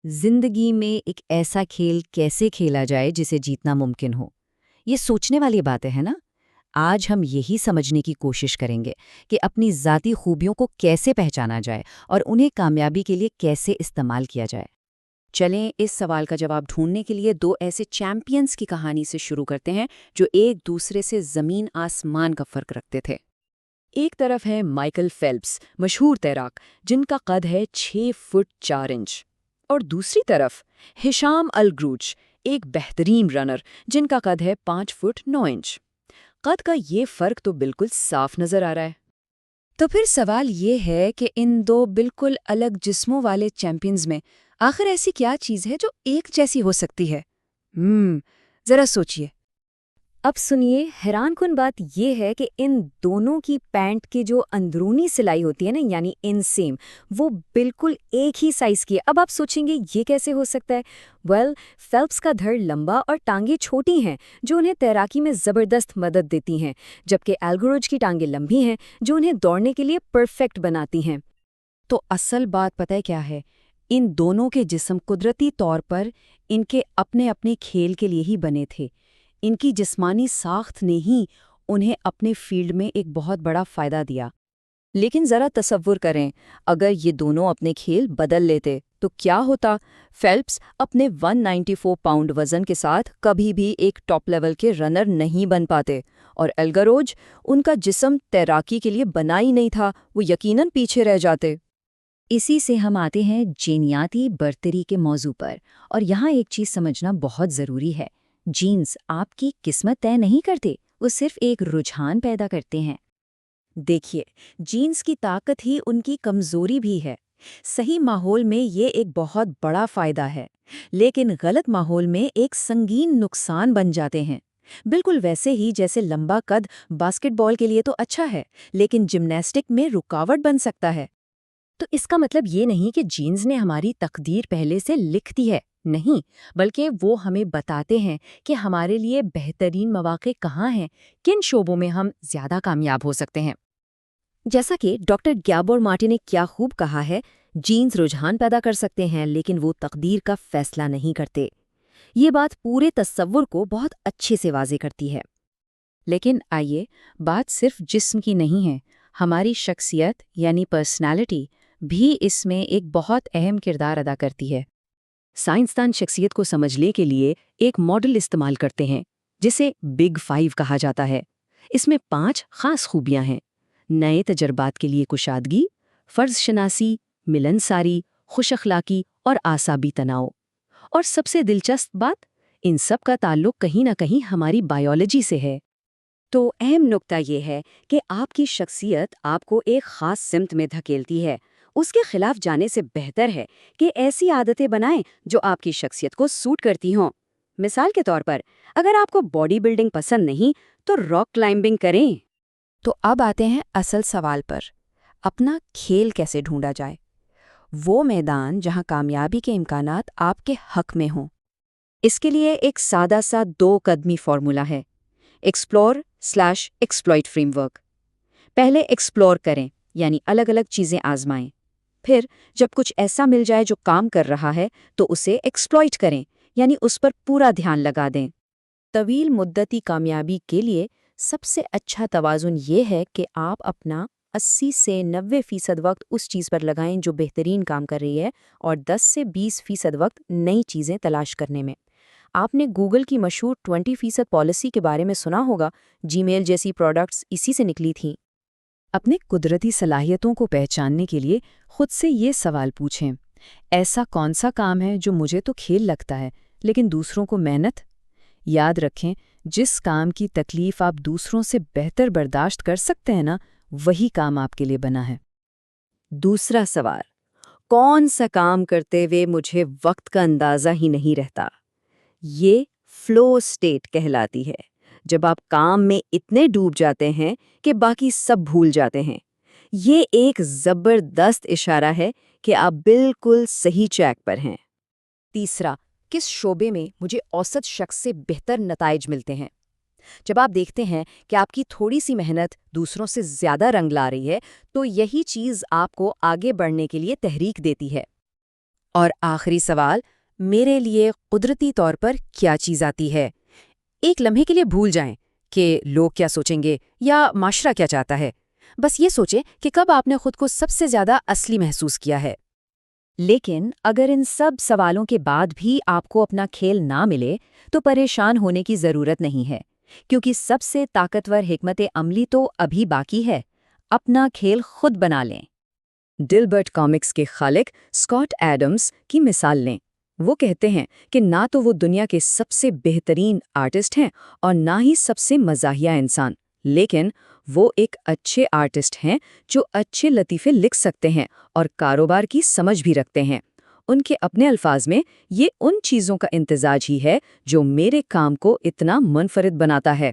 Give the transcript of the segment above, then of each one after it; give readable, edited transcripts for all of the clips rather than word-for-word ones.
जिंदगी में एक ऐसा खेल कैसे खेला जाए जिसे जीतना मुमकिन हो? ये सोचने वाली बातें हैं ना? आज हम यही समझने की कोशिश करेंगे कि अपनी ज़ाती खूबियों को कैसे पहचाना जाए और उन्हें कामयाबी के लिए कैसे इस्तेमाल किया जाए। चलें इस सवाल का जवाब ढूंढने के लिए दो ऐसे चैंपियंस की कहानी से शुरू करते हैं जो एक दूसरे से जमीन आसमान का फर्क रखते थे। एक तरफ है माइकल फेल्प्स, मशहूर तैराक जिनका कद है 6 फुट 4 इंच। और दूसरी तरफ हिशाम अल ग्रूच, एक बेहतरीन रनर जिनका कद है 5 फुट 9 इंच। कद का ये फर्क तो बिल्कुल साफ नजर आ रहा है। तो फिर सवाल ये है कि इन दो बिल्कुल अलग जिस्मों वाले चैंपियंस में आखिर ऐसी क्या चीज़ है जो एक जैसी हो सकती है? जरा सोचिए। अब सुनिए, हैरानकुन बात यह है कि इन दोनों की पैंट की जो अंदरूनी सिलाई होती है ना, यानी इनसेम, वो बिल्कुल एक ही साइज की है। अब आप सोचेंगे ये कैसे हो सकता है? फेल्प्स का धड़ लंबा और टांगे छोटी हैं जो उन्हें तैराकी में ज़बरदस्त मदद देती हैं, जबकि एल्गोरोज की टांगे लंबी हैं जो उन्हें दौड़ने के लिए परफेक्ट बनाती हैं। तो असल बात पता है क्या है? इन दोनों के जिस्म कुदरती तौर पर इनके अपने अपने खेल के लिए ही बने थे। इनकी जिस्मानी साख्त ने ही उन्हें अपने फील्ड में एक बहुत बड़ा फ़ायदा दिया। लेकिन ज़रा तसव्वुर करें, अगर ये दोनों अपने खेल बदल लेते तो क्या होता? फेल्प्स अपने 194 पाउंड वज़न के साथ कभी भी एक टॉप लेवल के रनर नहीं बन पाते, और एल्गारोज, उनका जिस्म तैराकी के लिए बना ही नहीं था, वो यकीनन पीछे रह जाते। इसी से हम आते हैं जीनियाती बर्तरी के मौजू पर। और यहाँ एक चीज़ समझना बहुत ज़रूरी है। जीन्स आपकी किस्मत तय नहीं करते, वो सिर्फ एक रुझान पैदा करते हैं। देखिए, जीन्स की ताकत ही उनकी कमजोरी भी है। सही माहौल में ये एक बहुत बड़ा फायदा है, लेकिन गलत माहौल में एक संगीन नुकसान बन जाते हैं। बिल्कुल वैसे ही जैसे लंबा कद बास्केटबॉल के लिए तो अच्छा है, लेकिन जिम्नास्टिक में रुकावट बन सकता है। तो इसका मतलब ये नहीं कि जीन्स ने हमारी तकदीर पहले से लिख दी है, नहीं, बल्कि वो हमें बताते हैं कि हमारे लिए बेहतरीन मौके कहाँ हैं, किन शोबों में हम ज़्यादा कामयाब हो सकते हैं। जैसा कि डॉक्टर ग्याबोर मार्टी ने क्या खूब कहा है, जीन्स रुझान पैदा कर सकते हैं लेकिन वो तकदीर का फैसला नहीं करते। ये बात पूरे तस्वुर को बहुत अच्छे से वाज़े करती है। लेकिन आइए, बात सिर्फ जिस्म की नहीं है। हमारी शख्सियत यानी पर्सनालिटी भी इसमें एक बहुत अहम किरदार अदा करती है। साइंसदान शख्सियत को समझने के लिए एक मॉडल इस्तेमाल करते हैं जिसे बिग 5 कहा जाता है। इसमें 5 खास खूबियां हैं: नए तजर्बात के लिए कुशादगी, फर्ज शनासी, मिलनसारी, खुश अखलाकी और आसाबी तनाव। और सबसे दिलचस्प बात, इन सब का ताल्लुक कहीं ना कहीं हमारी बायोलॉजी से है। तो अहम नुक्ता ये है कि आपकी शख्सियत आपको एक खास सिमत में धकेलती है। उसके खिलाफ जाने से बेहतर है कि ऐसी आदतें बनाएं जो आपकी शख्सियत को सूट करती हों। मिसाल के तौर पर, अगर आपको बॉडी बिल्डिंग पसंद नहीं, तो रॉक क्लाइंबिंग करें। तो अब आते हैं असल सवाल पर, अपना खेल कैसे ढूंढा जाए? वो मैदान जहां कामयाबी के इम्कानात आपके हक में हों। इसके लिए एक सादा सा 2 कदमी फॉर्मूला है: एक्सप्लोर/एक्सप्लॉइट फ्रेमवर्क। पहले एक्सप्लोर करें, यानी अलग अलग चीज़ें आजमाएं। फिर जब कुछ ऐसा मिल जाए जो काम कर रहा है, तो उसे एक्सप्लॉइट करें, यानी उस पर पूरा ध्यान लगा दें। तवील मुद्दती कामयाबी के लिए सबसे अच्छा तवाज़ुन ये है कि आप अपना 80 से 90% वक्त उस चीज़ पर लगाएं जो बेहतरीन काम कर रही है, और 10 से 20% वक्त नई चीज़ें तलाश करने में। आपने गूगल की मशहूर 20% पॉलिसी के बारे में सुना होगा। जीमेल जैसी प्रोडक्ट्स इसी से निकली थीं। अपने कुदरती सलाहियतों को पहचानने के लिए खुद से ये सवाल पूछें: ऐसा कौन सा काम है जो मुझे तो खेल लगता है लेकिन दूसरों को मेहनत? याद रखें, जिस काम की तकलीफ आप दूसरों से बेहतर बर्दाश्त कर सकते हैं ना, वही काम आपके लिए बना है। दूसरा सवाल, कौन सा काम करते हुए मुझे वक्त का अंदाज़ा ही नहीं रहता? ये फ्लो स्टेट कहलाती है, जब आप काम में इतने डूब जाते हैं कि बाकी सब भूल जाते हैं। ये एक ज़बरदस्त इशारा है कि आप बिल्कुल सही ट्रैक पर हैं। तीसरा, किस शोबे में मुझे औसत शख्स से बेहतर नताइज मिलते हैं? जब आप देखते हैं कि आपकी थोड़ी सी मेहनत दूसरों से ज़्यादा रंग ला रही है, तो यही चीज़ आपको आगे बढ़ने के लिए तहरीक देती है। اور آخری سوال، میرے لیے قدرتی طور پر کیا چیز آتی ہے؟ ایک لمحے کے لیے بھول جائیں کہ لوگ کیا سوچیں گے یا معاشرہ کیا چاہتا ہے۔ بس یہ سوچیں کہ کب آپ نے خود کو سب سے زیادہ اصلی محسوس کیا ہے۔ لیکن اگر ان سب سوالوں کے بعد بھی آپ کو اپنا کھیل نہ ملے تو پریشان ہونے کی ضرورت نہیں ہے، کیونکہ سب سے طاقتور حکمت عملی تو ابھی باقی ہے۔ اپنا کھیل خود بنا لیں۔ ڈلبرٹ کامکس کے خالق اسکاٹ ایڈمز کی مثال لیں۔ وہ کہتے ہیں کہ نہ تو وہ دنیا کے سب سے بہترین آرٹسٹ ہیں اور نہ ہی سب سے مزاحیہ انسان، لیکن وہ ایک اچھے آرٹسٹ ہیں جو اچھے لطیفے لکھ سکتے ہیں اور کاروبار کی سمجھ بھی رکھتے ہیں۔ ان کے اپنے الفاظ میں، یہ ان چیزوں کا امتزاج ہی ہے جو میرے کام کو اتنا منفرد بناتا ہے۔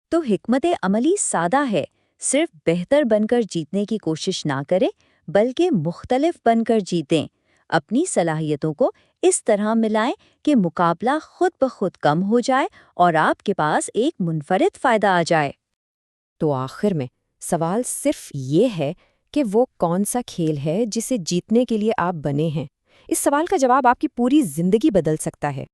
تو حکمت عملی سادہ ہے، صرف بہتر بن کر جیتنے کی کوشش نہ کریں بلکہ مختلف بن کر جیتیں۔ اپنی صلاحیتوں کو اس طرح ملائیں کہ مقابلہ خود بخود کم ہو جائے اور آپ کے پاس ایک منفرد فائدہ آ جائے۔ تو آخر میں سوال صرف یہ ہے کہ وہ کون سا کھیل ہے جسے جیتنے کے لیے آپ بنے ہیں؟ اس سوال کا جواب آپ کی پوری زندگی بدل سکتا ہے۔